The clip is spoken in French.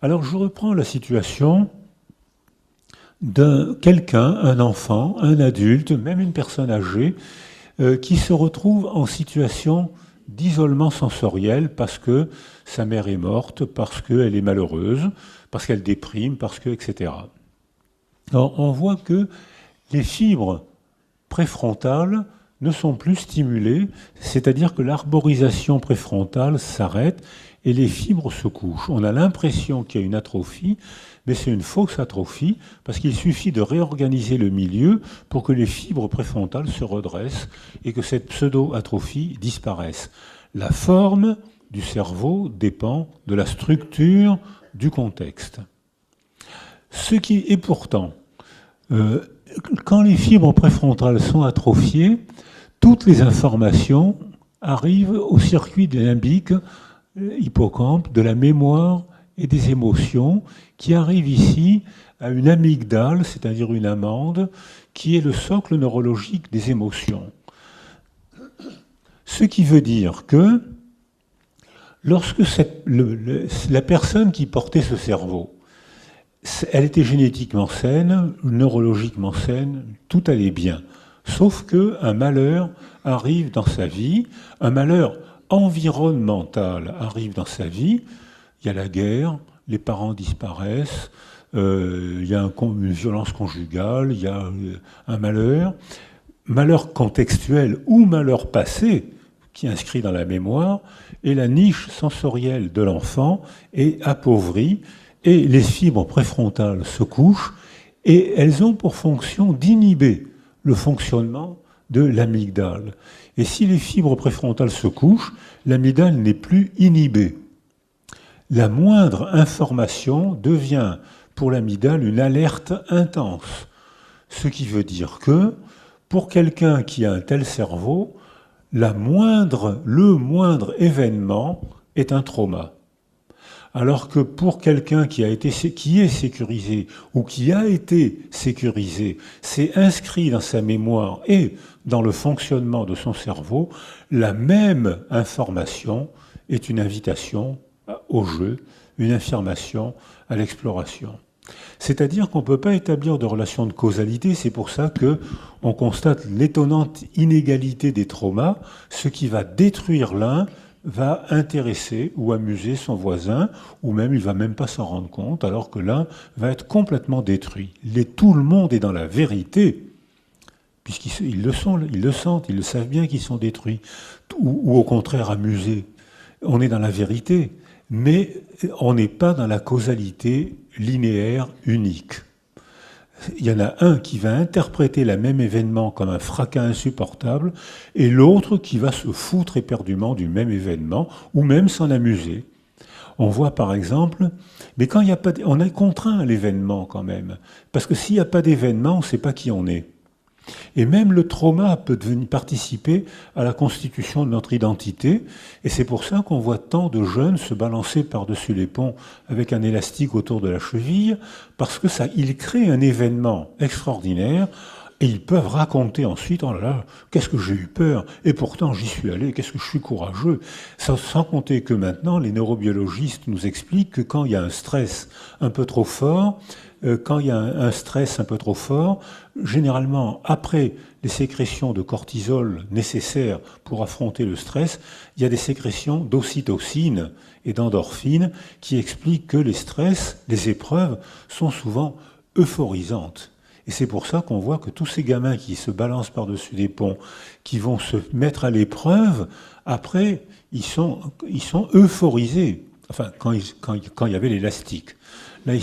Alors je reprends la situation d'un quelqu'un, un enfant, un adulte, même une personne âgée, qui se retrouve en situation d'isolement sensoriel parce que sa mère est morte, parce qu'elle est malheureuse, parce qu'elle déprime, parce que, etc. Alors on voit que les fibres préfrontales ne sont plus stimulées, c'est-à-dire que l'arborisation préfrontale s'arrête et les fibres se couchent. On a l'impression qu'il y a une atrophie, mais c'est une fausse atrophie, parce qu'il suffit de réorganiser le milieu pour que les fibres préfrontales se redressent et que cette pseudo-atrophie disparaisse. La forme du cerveau dépend de la structure du contexte. Ce qui est pourtant, quand les fibres préfrontales sont atrophiées, toutes les informations arrivent au circuit limbique, hippocampe, de la mémoire et des émotions, qui arrivent ici à une amygdale, c'est-à-dire une amande, qui est le socle neurologique des émotions. Ce qui veut dire que lorsque la personne qui portait ce cerveau, elle était génétiquement saine, neurologiquement saine, tout allait bien. Sauf qu'un malheur arrive dans sa vie, un malheur environnemental arrive dans sa vie. Il y a la guerre, les parents disparaissent, il y a une violence conjugale, il y a un malheur contextuel ou malheur passé qui est inscrit dans la mémoire, et la niche sensorielle de l'enfant est appauvrie, et les fibres préfrontales se couchent, et elles ont pour fonction d'inhiber le fonctionnement de l'amygdale. Et si les fibres préfrontales se couchent, l'amygdale n'est plus inhibée. La moindre information devient pour l'amygdale une alerte intense. Ce qui veut dire que, pour quelqu'un qui a un tel cerveau, le moindre événement est un trauma. Alors que pour quelqu'un qui est sécurisé ou qui a été sécurisé, c'est inscrit dans sa mémoire et dans le fonctionnement de son cerveau, la même information est une invitation au jeu, une affirmation à l'exploration. C'est-à-dire qu'on ne peut pas établir de relation de causalité, c'est pour ça qu'on constate l'étonnante inégalité des traumas, ce qui va détruire l'un va intéresser ou amuser son voisin, ou même il ne va même pas s'en rendre compte, alors que l'un va être complètement détruit. Tout le monde est dans la vérité, puisqu'ils le sentent, ils le savent bien qu'ils sont détruits, ou au contraire amusés. On est dans la vérité, mais on n'est pas dans la causalité linéaire unique. Il y en a un qui va interpréter le même événement comme un fracas insupportable et l'autre qui va se foutre éperdument du même événement ou même s'en amuser. On voit par exemple, mais quand il n'y a pas, on est contraint à l'événement quand même, parce que s'il n'y a pas d'événement, on ne sait pas qui on est. Et même le trauma peut participer à la constitution de notre identité, et c'est pour ça qu'on voit tant de jeunes se balancer par-dessus les ponts avec un élastique autour de la cheville, parce que il crée un événement extraordinaire, et ils peuvent raconter ensuite, oh là là, qu'est-ce que j'ai eu peur, et pourtant j'y suis allé, qu'est-ce que je suis courageux. Sans compter que maintenant, les neurobiologistes nous expliquent que quand il y a un stress un peu trop fort, généralement, après les sécrétions de cortisol nécessaires pour affronter le stress, il y a des sécrétions d'ocytocine et d'endorphine qui expliquent que les stress, les épreuves, sont souvent euphorisantes. Et c'est pour ça qu'on voit que tous ces gamins qui se balancent par-dessus des ponts, qui vont se mettre à l'épreuve, après, ils sont euphorisés. Enfin, quand il y avait l'élastique. Là,